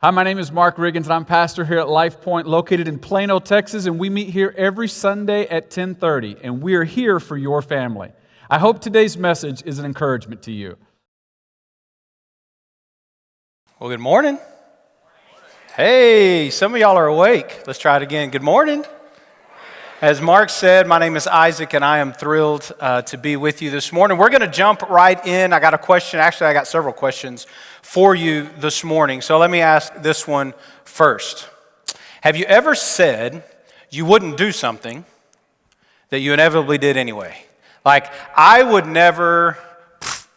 Hi, my name is Mark Riggins, and I'm pastor here at LifePoint, located in Plano, Texas, and we meet here every Sunday at 10:30, and we are here for your family. I hope today's message is an encouragement to you. Well, good morning. Hey, some of y'all are awake. Let's try it again. Good morning. As Mark said, my name is Isaac, and I am thrilled to be with you this morning. We're going to jump right in. I got a question. Actually, I got several questions for you this morning. So let me ask this one first. Have you ever said you wouldn't do something that you inevitably did anyway? Like, I would never,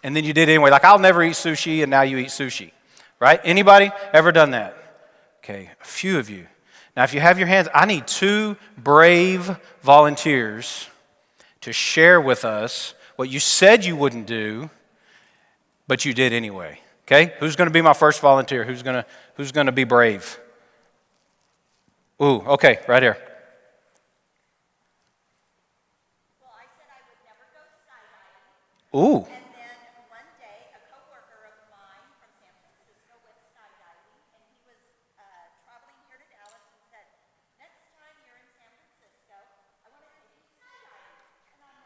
and then you did anyway. Like, I'll never eat sushi, and now you eat sushi, right? Anybody ever done that? Okay, a few of you. Now, if you have your hands, I need 2 brave volunteers to share with us what you said you wouldn't do, but you did anyway. Okay? Who's going to be my first volunteer? Who's going to be brave? Ooh, okay, right here. Well, I said I would never go skydiving. Ooh. And then one day, a coworker of mine from San Francisco went skydiving, and he was traveling here to Dallas and said, next time you're in San Francisco, I want to take you skydiving. And I'm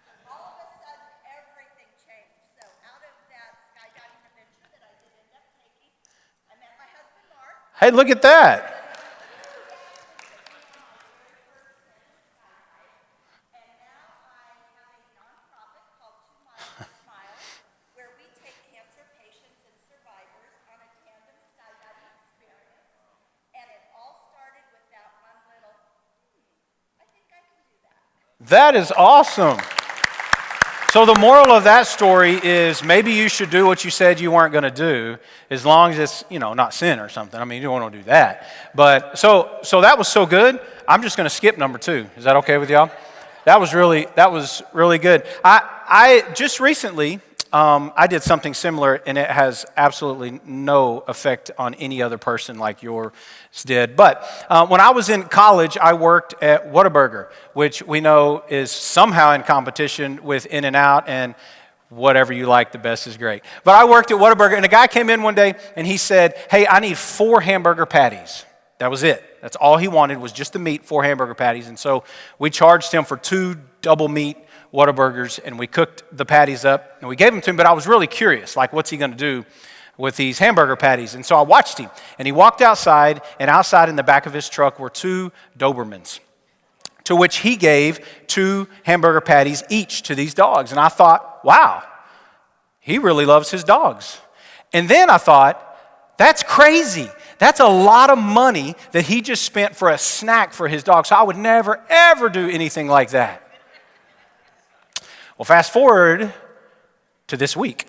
like, all of a sudden, everything changed. So out of that skydiving adventure that I did end up taking, I met my husband, Mark. Hey, look at that. And now I have a nonprofit called 2 Miles to Smile, where we take cancer patients and survivors on a tandem skydiving experience. And it all started with that one little, I think I can do that. That is awesome. So the moral of that story is maybe you should do what you said you weren't going to do, as long as it's, not sin or something. I mean, you don't want to do that. But so that was so good. I'm just going to skip number 2. Is that okay with y'all? That was really good. I just recently I did something similar, and it has absolutely no effect on any other person like yours did. But when I was in college, I worked at Whataburger, which we know is somehow in competition with In-N-Out, and whatever you like, the best is great. But I worked at Whataburger, and a guy came in one day, and he said, hey, I need 4 hamburger patties. That was it. That's all he wanted was just the meat, 4 hamburger patties. And so we charged him for 2 double meat Whataburgers, and we cooked the patties up, and we gave them to him, but I was really curious, like, what's he going to do with these hamburger patties? And so I watched him, and he walked outside, and outside in the back of his truck were 2 Dobermans, to which he gave 2 hamburger patties each to these dogs. And I thought, wow, he really loves his dogs. And then I thought, that's crazy. That's a lot of money that he just spent for a snack for his dog. So I would never, ever do anything like that. Well, fast forward to this week.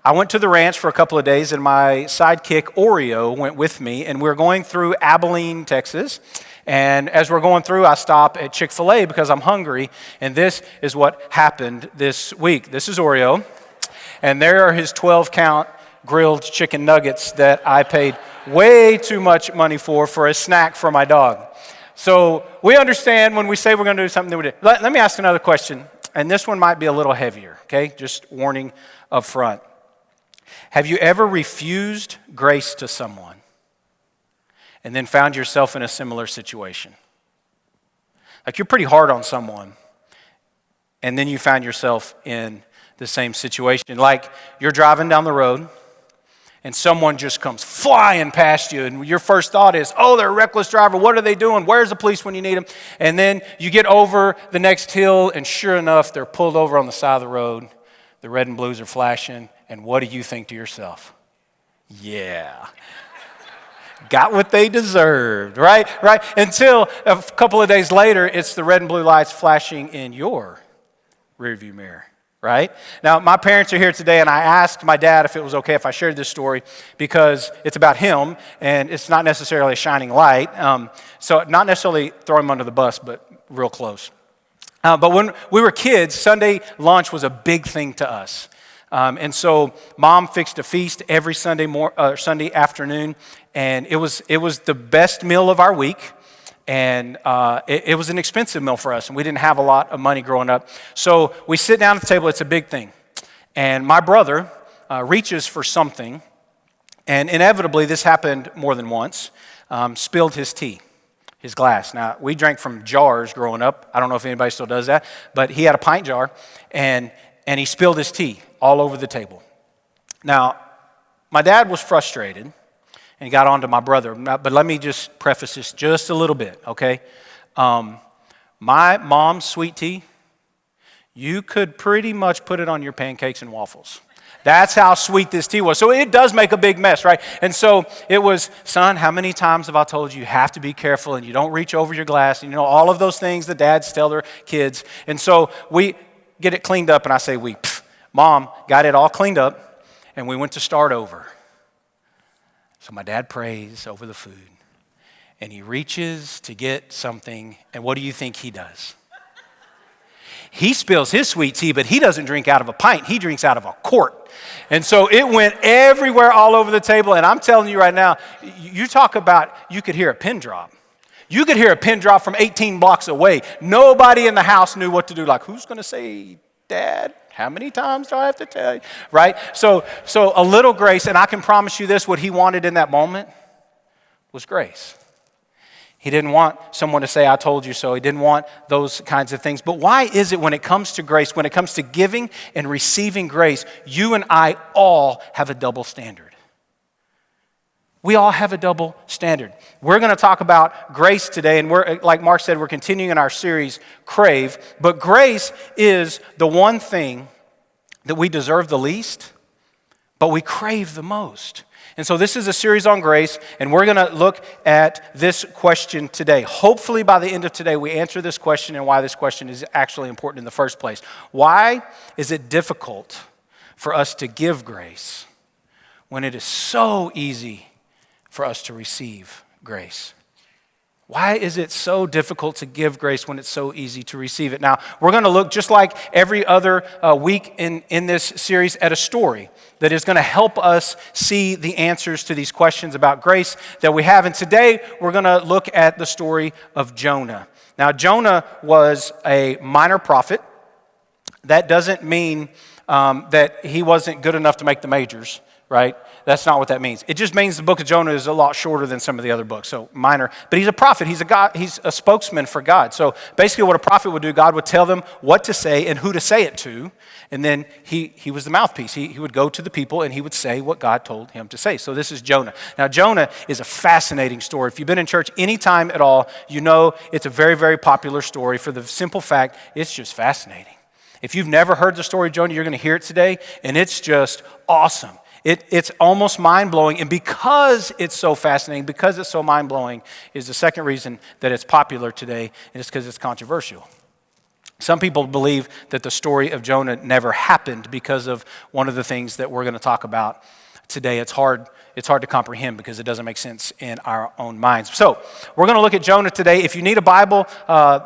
I went to the ranch for a couple of days, and my sidekick, Oreo, went with me, and we're going through Abilene, Texas. And as we're going through, I stop at Chick-fil-A because I'm hungry, and this is what happened this week. This is Oreo, and there are his 12-count grilled chicken nuggets that I paid way too much money for a snack for my dog. So we understand when we say we're going to do something that we do. Let me ask another question, and this one might be a little heavier, okay? Just warning up front. Have you ever refused grace to someone and then found yourself in a similar situation? Like, you're pretty hard on someone, and then you find yourself in the same situation. Like, you're driving down the road, and someone just comes flying past you, and your first thought is, oh, they're a reckless driver. What are they doing? Where's the police when you need them? And then you get over the next hill, and sure enough, they're pulled over on the side of the road. The red and blues are flashing, and what do you think to yourself? Yeah. Got what they deserved, right? Until a couple of days later, it's the red and blue lights flashing in your rearview mirror. Right? Now, my parents are here today, and I asked my dad if it was okay if I shared this story because it's about him, and it's not necessarily a shining light. So not necessarily throw him under the bus, but real close. But when we were kids, Sunday lunch was a big thing to us. And so Mom fixed a feast every Sunday afternoon, and it was the best meal of our week. And it was an expensive meal for us, and we didn't have a lot of money growing up. So we sit down at the table. It's a big thing. And my brother reaches for something, and inevitably this happened more than once, spilled his tea, his glass. Now, we drank from jars growing up. I don't know if anybody still does that, but he had a pint jar, and he spilled his tea all over the table. Now, my dad was frustrated, and he got on to my brother, but let me just preface this just a little bit, okay? My mom's sweet tea, you could pretty much put it on your pancakes and waffles. That's how sweet this tea was. So it does make a big mess, right? And so it was, son, how many times have I told you have to be careful and you don't reach over your glass, and all of those things that dads tell their kids. And so we get it cleaned up, and I say Mom got it all cleaned up, and we went to start over. So my dad prays over the food, and he reaches to get something, and what do you think he does? He spills his sweet tea, but he doesn't drink out of a pint. He drinks out of a quart. And so it went everywhere all over the table. And I'm telling you right now, you talk about, you could hear a pin drop. You could hear a pin drop from 18 blocks away. Nobody in the house knew what to do. Like, who's going to say, Dad, how many times do I have to tell you? Right? So a little grace, and I can promise you this, what he wanted in that moment was grace. He didn't want someone to say, I told you so. He didn't want those kinds of things. But why is it when it comes to grace, when it comes to giving and receiving grace, you and I all have a double standard? We all have a double standard. We're going to talk about grace today, and we're, like Mark said, we're continuing in our series, Crave. But grace is the one thing that we deserve the least, but we crave the most. And so this is a series on grace, and we're going to look at this question today. Hopefully by the end of today, we answer this question and why this question is actually important in the first place. Why is it difficult for us to give grace when it is so easy for us to receive grace? Why is it so difficult to give grace when it's so easy to receive it? Now, we're going to look just like every other week in this series at a story that is going to help us see the answers to these questions about grace that we have. And today, we're going to look at the story of Jonah. Now, Jonah was a minor prophet. That doesn't mean that he wasn't good enough to make the majors, right? That's not what that means. It just means the book of Jonah is a lot shorter than some of the other books, so minor. But he's a prophet. He's a spokesman for God. So basically what a prophet would do, God would tell them what to say and who to say it to, and then he was the mouthpiece. He would go to the people and he would say what God told him to say. So this is Jonah. Now Jonah is a fascinating story. If you've been in church any time at all, you know it's a very, very popular story for the simple fact it's just fascinating. If you've never heard the story of Jonah, you're going to hear it today, and it's just awesome. It's almost mind-blowing, and because it's so fascinating, because it's so mind-blowing, is the second reason that it's popular today, and it's because it's controversial. Some people believe that the story of Jonah never happened because of one of the things that we're going to talk about today. It's hard to comprehend because it doesn't make sense in our own minds. So we're going to look at Jonah today. If you need a Bible,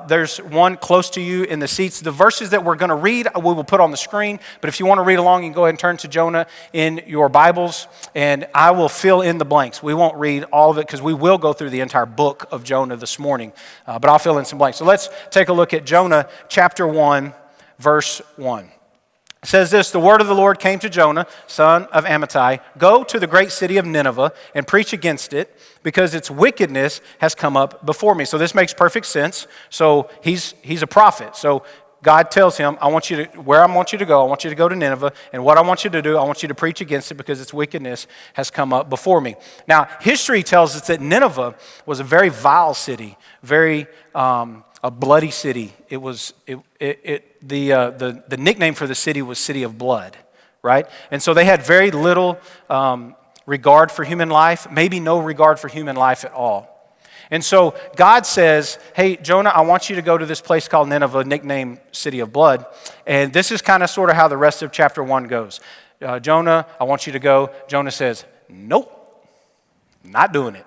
there's one close to you in the seats. The verses that we're going to read, we will put on the screen. But if you want to read along, you can go ahead and turn to Jonah in your Bibles, and I will fill in the blanks. We won't read all of it because we will go through the entire book of Jonah this morning, but I'll fill in some blanks. So let's take a look at Jonah chapter 1, verse 1. It says this, the word of the Lord came to Jonah, son of Amittai, go to the great city of Nineveh and preach against it because its wickedness has come up before me. So this makes perfect sense. So he's a prophet. So God tells him, I want you to go to Nineveh, and what I want you to do, I want you to preach against it because its wickedness has come up before me. Now, history tells us that Nineveh was a very vile city, very a bloody city. It was the nickname for the city was City of Blood, right? And so they had very little regard for human life, maybe no regard for human life at all. And so God says, hey, Jonah, I want you to go to this place called Nineveh, nicknamed City of Blood. And this is kind of sort of how the rest of chapter 1 goes. Jonah, I want you to go. Jonah says, nope, not doing it.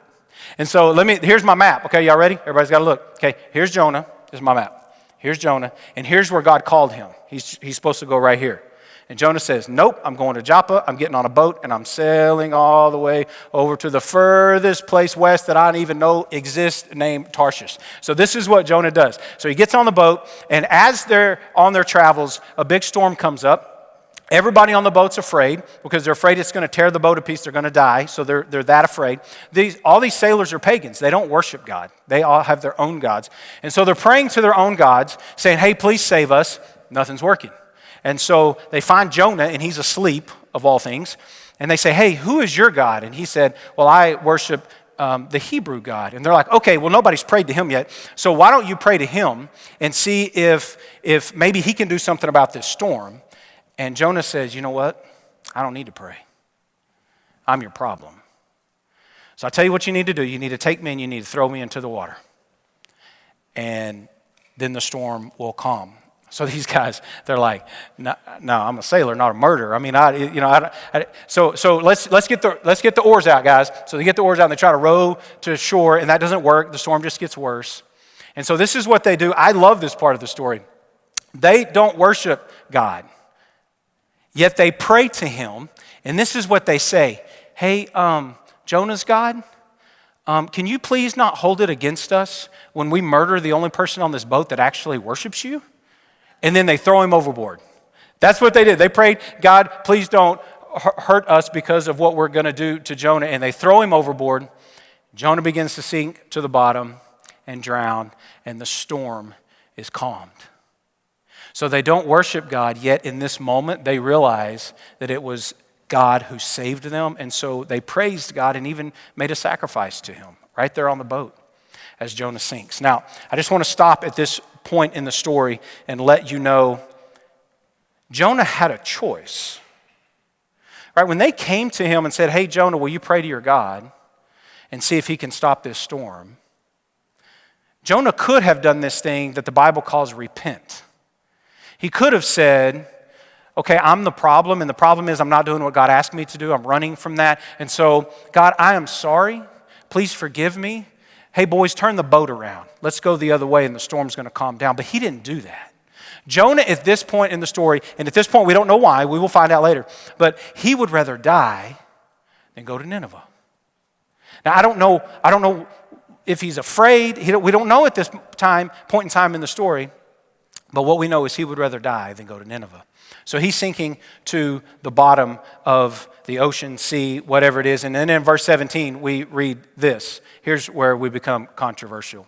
And so here's my map. Okay, y'all ready? Everybody's got to look. Okay, here's Jonah. This is my map. Here's Jonah. And here's where God called him. He's supposed to go right here. And Jonah says, nope, I'm going to Joppa. I'm getting on a boat, and I'm sailing all the way over to the furthest place west that I don't even know exists, named Tarshish. So this is what Jonah does. So he gets on the boat, and as they're on their travels, a big storm comes up. Everybody on the boat's afraid because they're afraid it's going to tear the boat to pieces. They're going to die, so they're that afraid. All these sailors are pagans. They don't worship God. They all have their own gods. And so they're praying to their own gods, saying, hey, please save us. Nothing's working. And so they find Jonah, and he's asleep, of all things. And they say, hey, who is your God? And he said, well, I worship the Hebrew God. And they're like, okay, well, nobody's prayed to him yet. So why don't you pray to him and see if maybe he can do something about this storm? And Jonah says, you know what? I don't need to pray. I'm your problem. So I'll tell you what you need to do. You need to take me and you need to throw me into the water. And then the storm will calm. So these guys, they're like, no, I'm a sailor, not a murderer. I mean, so let's get the oars out, guys. So they get the oars out and they try to row to shore, and that doesn't work. The storm just gets worse. And so this is what they do. I love this part of the story. They don't worship God. Yet they pray to him, and this is what they say. Hey, Jonah's God, can you please not hold it against us when we murder the only person on this boat that actually worships you? And then they throw him overboard. That's what they did. They prayed, God, please don't hurt us because of what we're going to do to Jonah. And they throw him overboard. Jonah begins to sink to the bottom and drown, and the storm is calmed. So they don't worship God, yet in this moment they realize that it was God who saved them, and so they praised God and even made a sacrifice to him right there on the boat as Jonah sinks. Now, I just want to stop at this point in the story and let you know Jonah had a choice. Right? When they came to him and said, hey, Jonah, will you pray to your God and see if he can stop this storm? Jonah could have done this thing that the Bible calls repent. He could have said, okay, I'm the problem, and the problem is I'm not doing what God asked me to do. I'm running from that. And so, God, I am sorry. Please forgive me. Hey, boys, turn the boat around. Let's go the other way, and the storm's going to calm down. But he didn't do that. Jonah, at this point in the story, and at this point we don't know why, we will find out later, but he would rather die than go to Nineveh. Now, I don't know if he's afraid. We don't know at this point in time in the story. But what we know is he would rather die than go to Nineveh. So he's sinking to the bottom of the ocean, sea, whatever it is. And then in verse 17, we read this. Here's where we become controversial.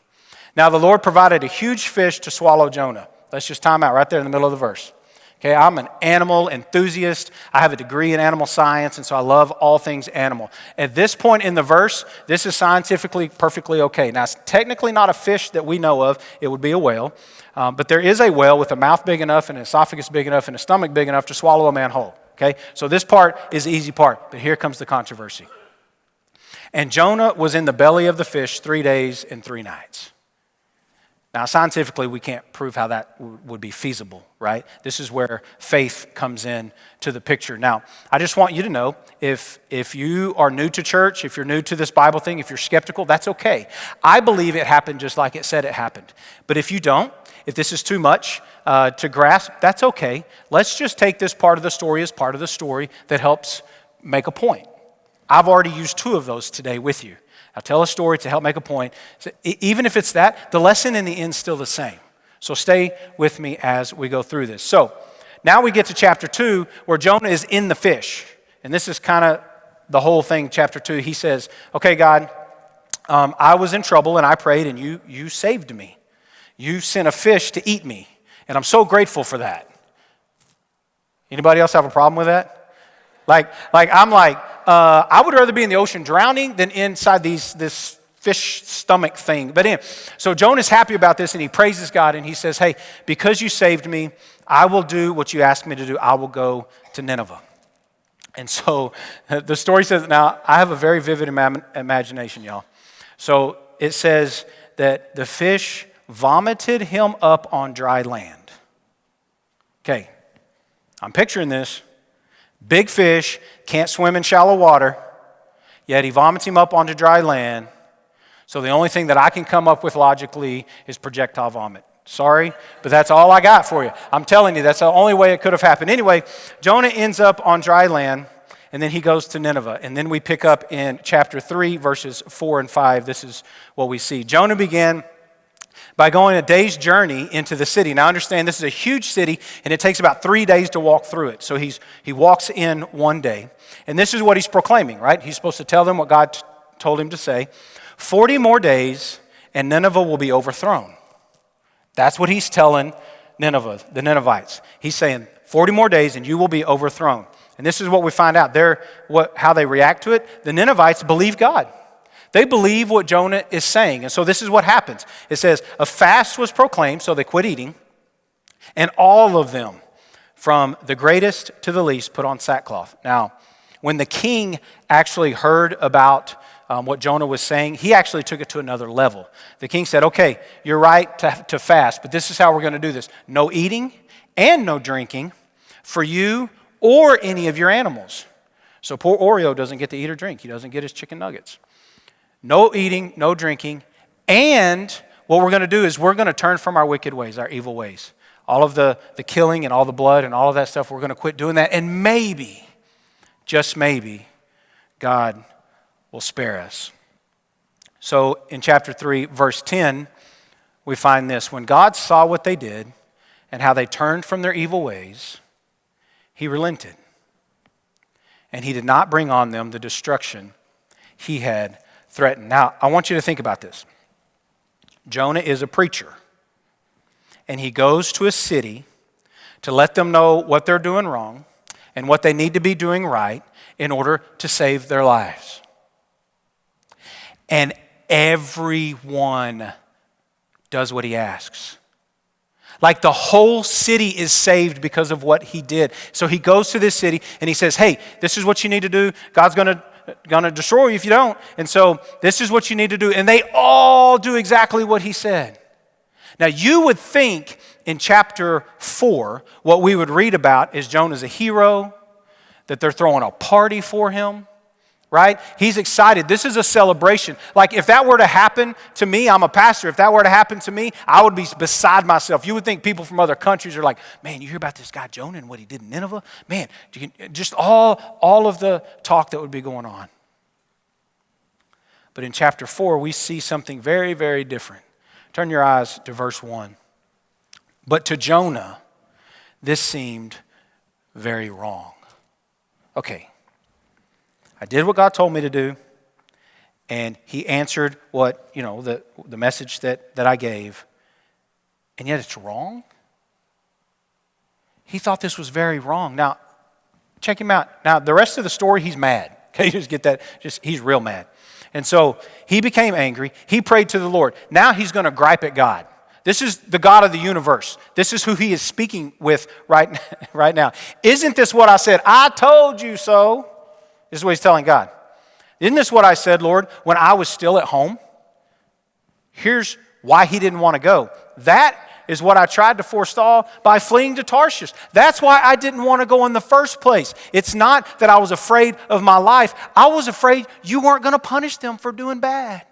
Now the Lord provided a huge fish to swallow Jonah. Let's just time out right there in the middle of the verse. Okay, I'm an animal enthusiast. I have a degree in animal science, and so I love all things animal. At this point in the verse, this is scientifically perfectly okay. Now, it's technically not a fish that we know of. It would be a whale. But there is a whale with a mouth big enough and an esophagus big enough and a stomach big enough to swallow a man whole. Okay, so this part is the easy part, but here comes the controversy. And Jonah was in the belly of the fish 3 days and 3 nights. Now, scientifically, we can't prove how that would be feasible, right? This is where faith comes in to the picture. Now, I just want you to know, if you are new to church, if you're new to this Bible thing, if you're skeptical, that's okay. I believe it happened just like it said it happened. But if you don't, if this is too much to grasp, that's okay. Let's just take this part of the story as part of the story that helps make a point. I've already used 2 of those today with you. I'll tell a story to help make a point. So even if it's that, the lesson in the end is still the same. So stay with me as we go through this. So now we get to chapter 2 where Jonah is in the fish. And this is kind of the whole thing, chapter 2. He says, okay, God, I was in trouble and I prayed and you saved me. You sent a fish to eat me. And I'm so grateful for that. Anybody else have a problem with that? I would rather be in the ocean drowning than inside this fish stomach thing. But anyway, so Jonah's happy about this and he praises God and he says, hey, because you saved me, I will do what you asked me to do. I will go to Nineveh. And so the story says, now I have a very vivid imagination, y'all. So it says that the fish vomited him up on dry land. Okay, I'm picturing this. Big fish, can't swim in shallow water, yet he vomits him up onto dry land. So the only thing that I can come up with logically is projectile vomit. Sorry, but that's all I got for you. I'm telling you, that's the only way it could have happened. Anyway, Jonah ends up on dry land, and then he goes to Nineveh. And then we pick up in chapter 3, verses 4 and 5. This is what we see. Jonah began by going a day's journey into the city. Now understand, this is a huge city, and it takes about 3 days to walk through it. So he walks in one day, and this is what he's proclaiming, right? He's supposed to tell them what God told him to say. 40 more days, and Nineveh will be overthrown. That's what he's telling Nineveh, the Ninevites. He's saying, 40 more days, and you will be overthrown. And this is what we find out. How they react to it. The Ninevites believe God. They believe what Jonah is saying. And so this is what happens. It says, a fast was proclaimed, so they quit eating, and all of them, from the greatest to the least, put on sackcloth. Now, when the king actually heard about what Jonah was saying, he actually took it to another level. The king said, okay, you're right to fast, but this is how we're going to do this. No eating and no drinking for you or any of your animals. So poor Oreo doesn't get to eat or drink. He doesn't get his chicken nuggets. No eating, no drinking, and what we're going to do is we're going to turn from our wicked ways, our evil ways. All of the killing and all the blood and all of that stuff, we're going to quit doing that, and maybe, just maybe, God will spare us. So in chapter 3, verse 10, we find this. When God saw what they did and how they turned from their evil ways, he relented. And he did not bring on them the destruction he had threatened. Now, I want you to think about this. Jonah is a preacher, and he goes to a city to let them know what they're doing wrong and what they need to be doing right in order to save their lives. And everyone does what he asks. Like the whole city is saved because of what he did. So he goes to this city and he says, hey, this is what you need to do. God's going to destroy you if you don't. And so this is what you need to do. And they all do exactly what he said. Now you would think in chapter 4, what we would read about is Jonah's a hero, that they're throwing a party for him. Right? He's excited. This is a celebration. Like if that were to happen to me, I'm a pastor. If that were to happen to me, I would be beside myself. You would think people from other countries are like, man, you hear about this guy Jonah and what he did in Nineveh? Man, just all of the talk that would be going on. But in chapter 4, we see something very, very different. Turn your eyes to verse 1. But to Jonah, this seemed very wrong. Okay. I did what God told me to do, and he answered what, the message that I gave, and yet it's wrong? He thought this was very wrong. Now, check him out. Now, the rest of the story, he's mad. Okay, just get that. He's real mad. And so he became angry. He prayed to the Lord. Now he's going to gripe at God. This is the God of the universe. This is who he is speaking with right now. Isn't this what I said? I told you so. This is what he's telling God. Isn't this what I said, Lord, when I was still at home? Here's why he didn't want to go. That is what I tried to forestall by fleeing to Tarshish. That's why I didn't want to go in the first place. It's not that I was afraid of my life. I was afraid you weren't going to punish them for doing bad.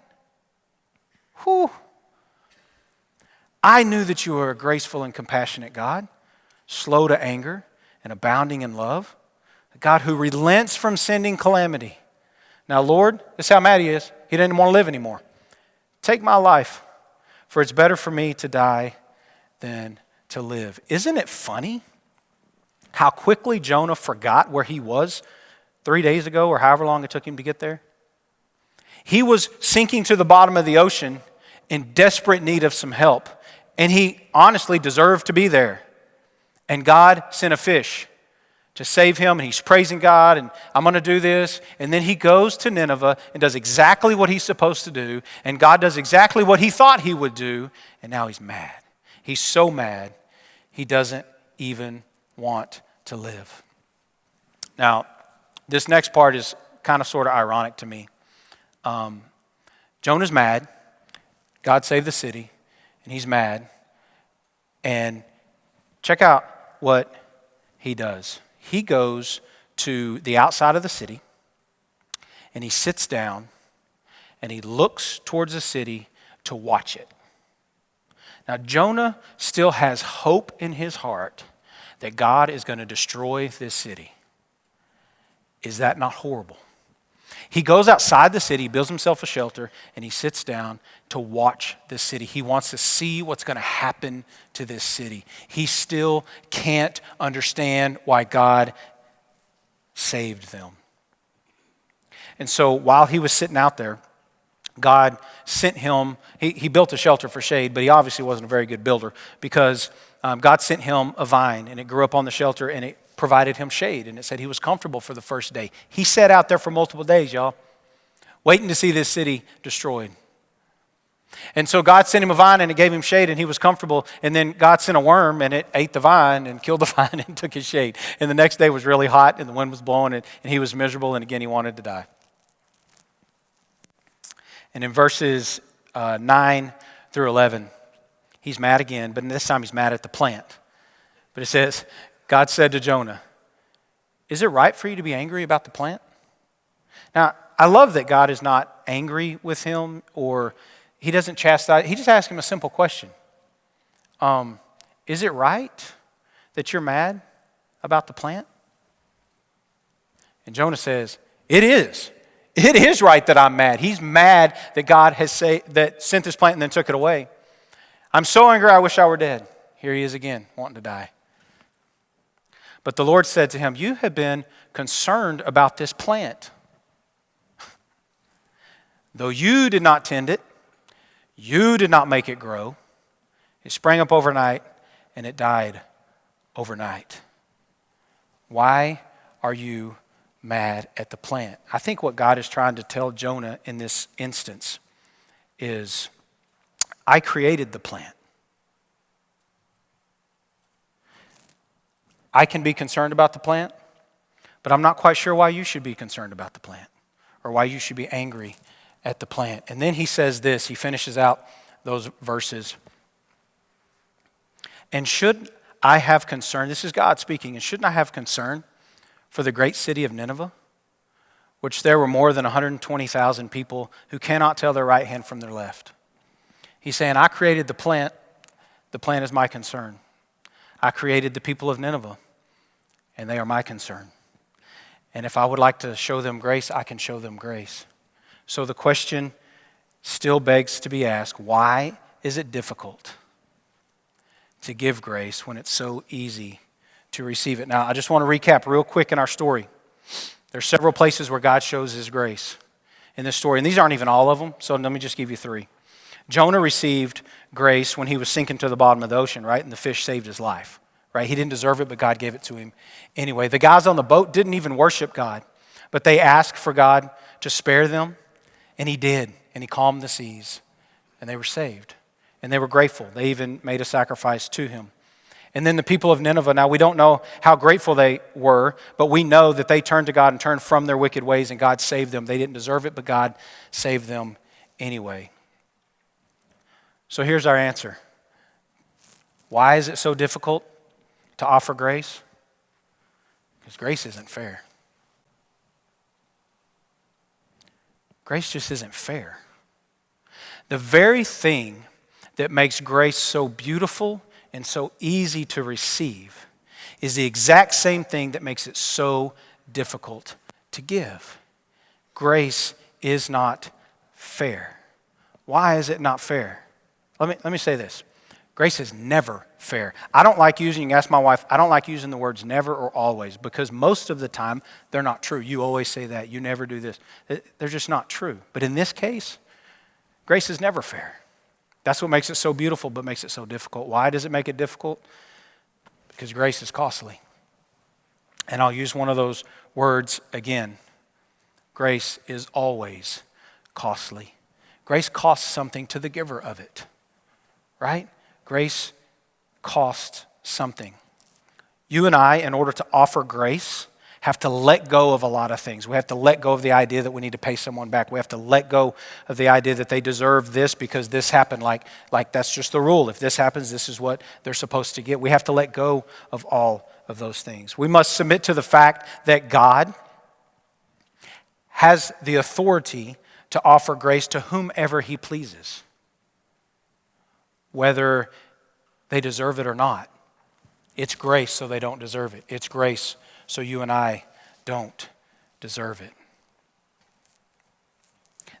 Whew. I knew that you were a graceful and compassionate God, slow to anger and abounding in love. A God who relents from sending calamity. Now, Lord, this is how mad he is. He didn't want to live anymore. Take my life, for it's better for me to die than to live. Isn't it funny how quickly Jonah forgot where he was 3 days ago or however long it took him to get there? He was sinking to the bottom of the ocean in desperate need of some help, and he honestly deserved to be there. And God sent a fish to save him, and he's praising God, and I'm going to do this. And then he goes to Nineveh and does exactly what he's supposed to do, and God does exactly what he thought he would do, and now he's mad. He's so mad, he doesn't even want to live. Now, this next part is kind of sort of ironic to me. Jonah's mad. God saved the city, and he's mad. And check out what he does. He goes to the outside of the city, and he sits down, and he looks towards the city to watch it. Now, Jonah still has hope in his heart that God is going to destroy this city. Is that not horrible? He goes outside the city, builds himself a shelter, and he sits down to watch this city. He wants to see what's going to happen to this city. He still can't understand why God saved them. And so while he was sitting out there, God sent him, he built a shelter for shade, but he obviously wasn't a very good builder because God sent him a vine, and it grew up on the shelter, and it provided him shade, and it said he was comfortable for the first day. He sat out there for multiple days, y'all, waiting to see this city destroyed. And so God sent him a vine, and it gave him shade, and he was comfortable. And then God sent a worm, and it ate the vine and killed the vine and took his shade. And the next day was really hot, and the wind was blowing, and he was miserable, and again, he wanted to die. And in verses 9 through 11, he's mad again, but this time he's mad at the plant. But it says, God said to Jonah, "Is it right for you to be angry about the plant?" Now, I love that God is not angry with him, or he doesn't chastise. He just asks him a simple question. Is it right that you're mad about the plant? And Jonah says, "It is. It is right that I'm mad." He's mad that God has that sent this plant and then took it away. "I'm so angry, I wish I were dead." Here he is again, wanting to die. But the Lord said to him, "You have been concerned about this plant. Though you did not tend it, you did not make it grow. It sprang up overnight, and it died overnight. Why are you mad at the plant?" I think what God is trying to tell Jonah in this instance is, I created the plant. I can be concerned about the plant, but I'm not quite sure why you should be concerned about the plant or why you should be angry at the plant. And then he says this, he finishes out those verses. "And should I have concern," this is God speaking, "and shouldn't I have concern for the great city of Nineveh, which there were more than 120,000 people who cannot tell their right hand from their left?" He's saying, I created the plant is my concern. I created the people of Nineveh, and they are my concern. And if I would like to show them grace, I can show them grace. So the question still begs to be asked, why is it difficult to give grace when it's so easy to receive it? Now, I just want to recap real quick in our story. There's several places where God shows his grace in this story, and these aren't even all of them, so let me just give you 3. Jonah received grace when he was sinking to the bottom of the ocean, right? And the fish saved his life, right? He didn't deserve it, but God gave it to him anyway. The guys on the boat didn't even worship God, but they asked for God to spare them, and he did. And he calmed the seas, and they were saved. And they were grateful. They even made a sacrifice to him. And then the people of Nineveh, now we don't know how grateful they were, but we know that they turned to God and turned from their wicked ways, and God saved them. They didn't deserve it, but God saved them anyway. So here's our answer. Why is it so difficult to offer grace? Because grace isn't fair. Grace just isn't fair. The very thing that makes grace so beautiful and so easy to receive is the exact same thing that makes it so difficult to give. Grace is not fair. Why is it not fair? Let me say this. Grace is never fair. I don't like using, you can ask my wife, I don't like using the words never or always because most of the time they're not true. You always say that. You never do this. They're just not true. But in this case, grace is never fair. That's what makes it so beautiful but makes it so difficult. Why does it make it difficult? Because grace is costly. And I'll use one of those words again. Grace is always costly. Grace costs something to the giver of it. Right? Grace costs something. You and I, in order to offer grace, have to let go of a lot of things. We have to let go of the idea that we need to pay someone back. We have to let go of the idea that they deserve this because this happened. Like that's just the rule. If this happens, this is what they're supposed to get. We have to let go of all of those things. We must submit to the fact that God has the authority to offer grace to whomever he pleases, whether they deserve it or not. It's grace, so they don't deserve it. It's grace, so you and I don't deserve it.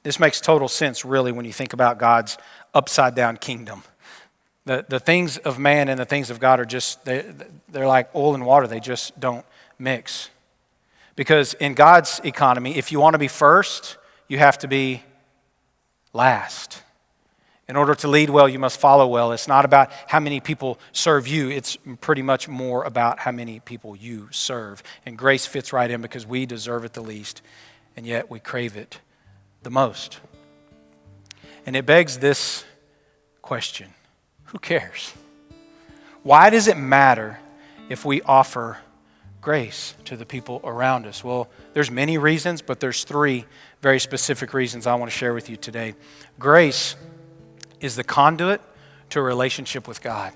This makes total sense, really, when you think about God's upside-down kingdom. The things of man and the things of God are just, they're like oil and water. They just don't mix. Because in God's economy, if you want to be first, you have to be last. In order to lead well, you must follow well. It's not about how many people serve you. It's pretty much more about how many people you serve. And grace fits right in because we deserve it the least, and yet we crave it the most. And it begs this question: who cares? Why does it matter if we offer grace to the people around us? Well, there's many reasons, but there's three very specific reasons I want to share with you today. Grace is the conduit to a relationship with God.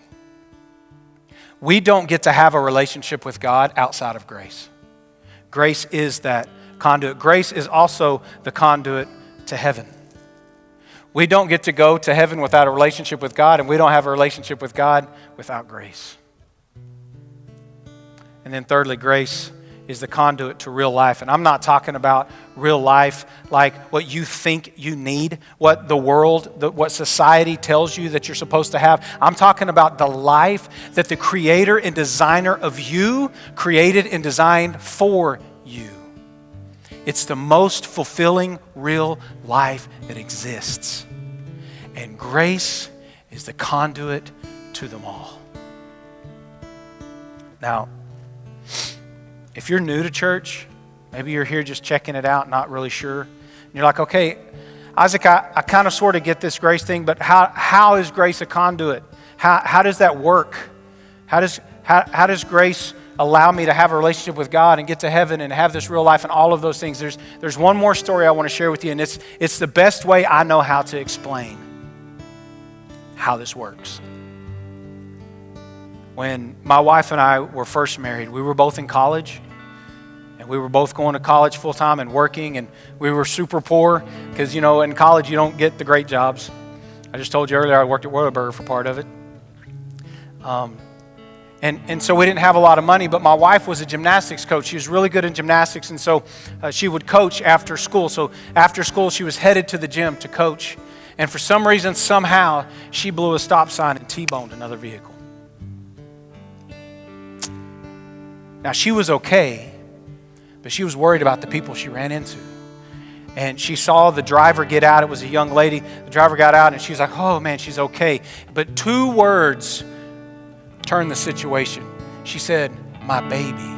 We don't get to have a relationship with God outside of grace. Grace is that conduit. Grace is also the conduit to heaven. We don't get to go to heaven without a relationship with God, and we don't have a relationship with God without grace. And then thirdly, grace is the conduit to real life. And I'm not talking about real life like what you think you need, what the world, what society tells you that you're supposed to have. I'm talking about the life that the creator and designer of you created and designed for you. It's the most fulfilling real life that exists. And grace is the conduit to them all. Now, if you're new to church, maybe you're here just checking it out, not really sure. And you're like, okay, Isaac, I kind of sort of get this grace thing, but how is grace a conduit? How does that work? How does grace allow me to have a relationship with God and get to heaven and have this real life and all of those things? There's one more story I want to share with you, and it's the best way I know how to explain how this works. When my wife and I were first married, we were both in college, and we were both going to college full-time and working, and we were super poor because, in college you don't get the great jobs. I just told you earlier I worked at Whataburger for part of it. And so we didn't have a lot of money, but my wife was a gymnastics coach. She was really good in gymnastics, and so she would coach after school. So after school, she was headed to the gym to coach. And for some reason, somehow, she blew a stop sign and T-boned another vehicle. Now, she was okay, but she was worried about the people she ran into. And she saw the driver get out. It was a young lady. The driver got out, and she's like, oh, man, she's okay. But two words turned the situation. She said, my baby.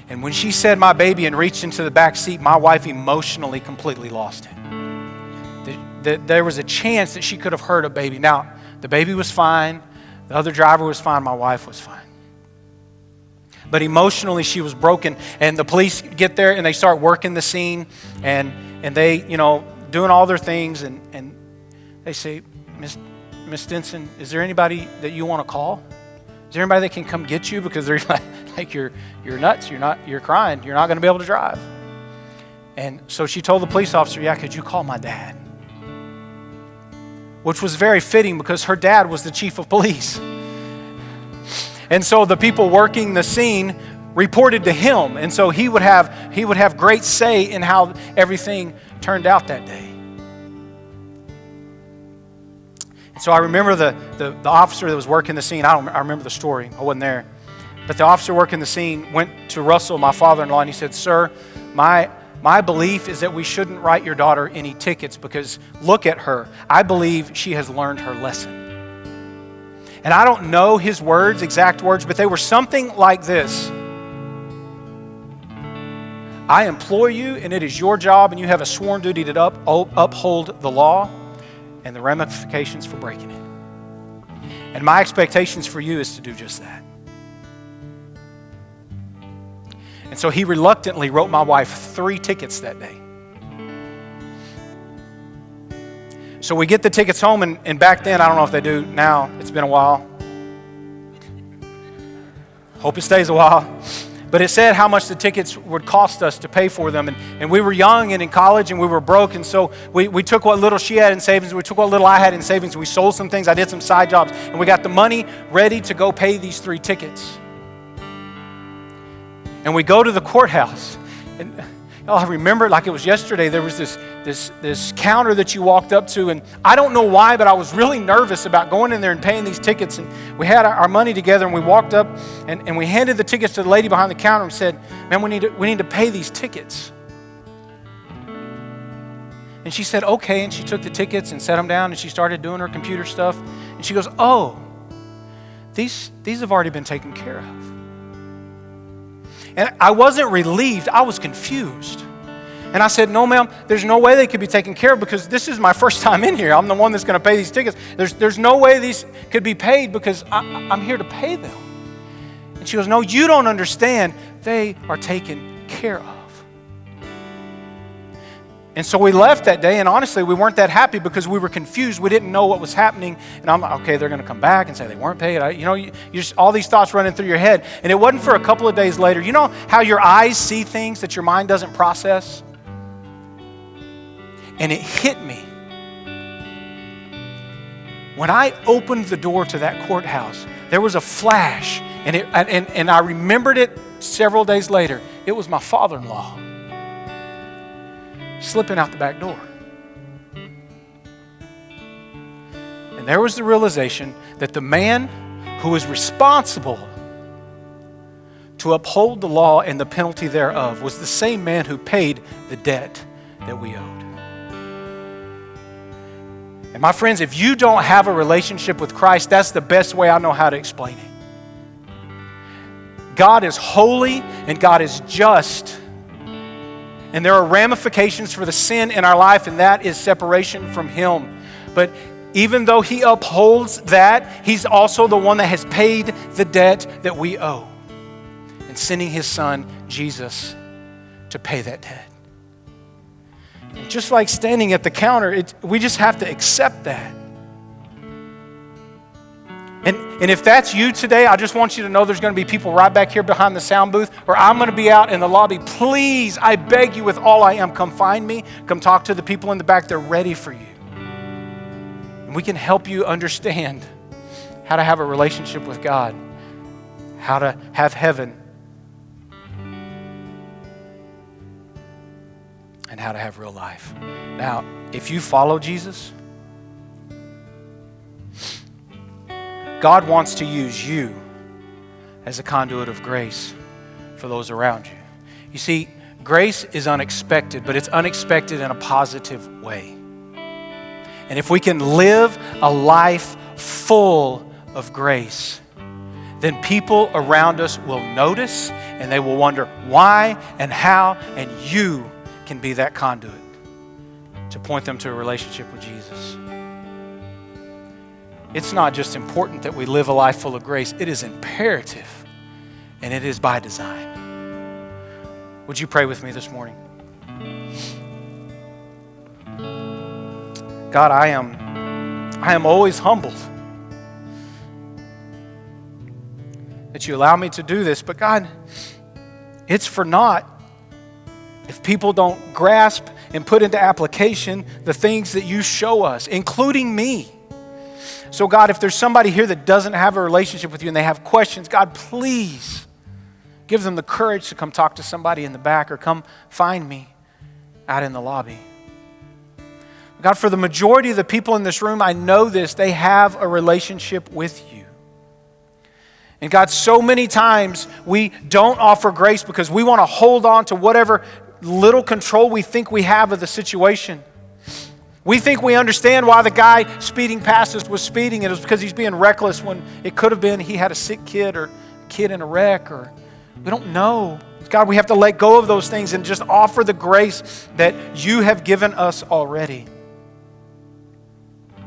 And when she said my baby and reached into the back seat, my wife emotionally completely lost it. There was a chance that she could have hurt a baby. Now, the baby was fine. The other driver was fine. My wife was fine. But emotionally, she was broken. And the police get there and they start working the scene. And they, doing all their things. And they say, Miss Stinson, is there anybody that you want to call? Is there anybody that can come get you? Because they're like you're nuts. You're crying. You're not going to be able to drive. And so she told the police officer, yeah, could you call my dad? Which was very fitting because her dad was the chief of police. And so the people working the scene reported to him. And so he would have great say in how everything turned out that day. And so I remember the officer that was working the scene. I remember the story. I wasn't there. But the officer working the scene went to Russell, my father-in-law, and he said, sir, my belief is that we shouldn't write your daughter any tickets because look at her. I believe she has learned her lesson. And I don't know his words, exact words, but they were something like this. I employ you, and it is your job, and you have a sworn duty to uphold the law and the ramifications for breaking it. And my expectations for you is to do just that. And so he reluctantly wrote my wife 3 tickets that day. So we get the tickets home, and back then, I don't know if they do now, it's been a while. Hope it stays a while. But it said how much the tickets would cost us to pay for them. And we were young and in college and we were broke. And so we took what little she had in savings. We took what little I had in savings. We sold some things. I did some side jobs. And we got the money ready to go pay these 3 tickets. And we go to the courthouse. And Oh, I remember it like it was yesterday. There was this counter that you walked up to, and I don't know why, but I was really nervous about going in there and paying these tickets. And we had our money together, and we walked up, and we handed the tickets to the lady behind the counter and said, "Man, we need to pay these tickets." And she said, "Okay," and she took the tickets and set them down, and she started doing her computer stuff. And she goes, "Oh, these have already been taken care of." And I wasn't relieved, I was confused. And I said, "No, ma'am, there's no way they could be taken care of because this is my first time in here. I'm the one that's going to pay these tickets. There's no way these could be paid because I'm here to pay them." And she goes, "No, you don't understand. They are taken care of." And so we left that day, and honestly, we weren't that happy because we were confused. We didn't know what was happening. And I'm like, okay, they're going to come back and say they weren't paid. You just all these thoughts running through your head. And it wasn't for a couple of days later. You know how your eyes see things that your mind doesn't process? And it hit me. When I opened the door to that courthouse, there was a flash, and I remembered it several days later. It was my father-in-law slipping out the back door. And there was the realization that the man who was responsible to uphold the law and the penalty thereof was the same man who paid the debt that we owed. And my friends, if you don't have a relationship with Christ, that's the best way I know how to explain it. God is holy and God is just. And there are ramifications for the sin in our life, and that is separation from Him. But even though He upholds that, He's also the one that has paid the debt that we owe, and sending His Son, Jesus, to pay that debt. And just like standing at the counter, we just have to accept that. And if that's you today, I just want you to know there's going to be people right back here behind the sound booth, or I'm going to be out in the lobby. Please, I beg you with all I am, come find me. Come talk to the people in the back. They're ready for you. And we can help you understand how to have a relationship with God, how to have heaven, and how to have real life. Now, if you follow Jesus, God wants to use you as a conduit of grace for those around you. You see, grace is unexpected, but it's unexpected in a positive way. And if we can live a life full of grace, then people around us will notice and they will wonder why and how, and you can be that conduit to point them to a relationship with Jesus. It's not just important that we live a life full of grace, it is imperative, and it is by design. Would you pray with me this morning? God, I am always humbled that you allow me to do this, but God, it's for naught if people don't grasp and put into application the things that you show us, including me. So God, if there's somebody here that doesn't have a relationship with you and they have questions, God, please give them the courage to come talk to somebody in the back or come find me out in the lobby. God, for the majority of the people in this room, I know this, they have a relationship with you. And God, so many times we don't offer grace because we want to hold on to whatever little control we think we have of the situation. We think we understand why the guy speeding past us was speeding. It was because he's being reckless when it could have been he had a sick kid or a kid in a wreck, or we don't know. God, we have to let go of those things and just offer the grace that you have given us already.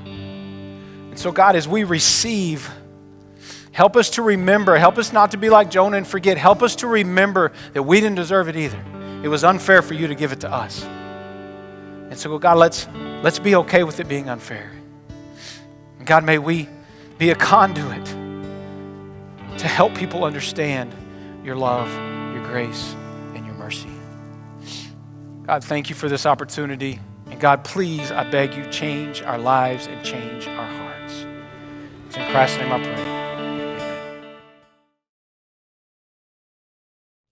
And so God, as we receive, help us to remember, help us not to be like Jonah and forget. Help us to remember that we didn't deserve it either. It was unfair for you to give it to us. And so God, let's be okay with it being unfair. And God, may we be a conduit to help people understand your love, your grace, and your mercy. God, thank you for this opportunity. And God, please, I beg you, change our lives and change our hearts. It's in Christ's name I pray.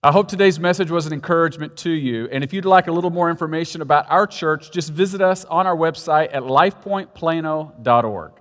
I hope today's message was an encouragement to you. And if you'd like a little more information about our church, just visit us on our website at lifepointplano.org.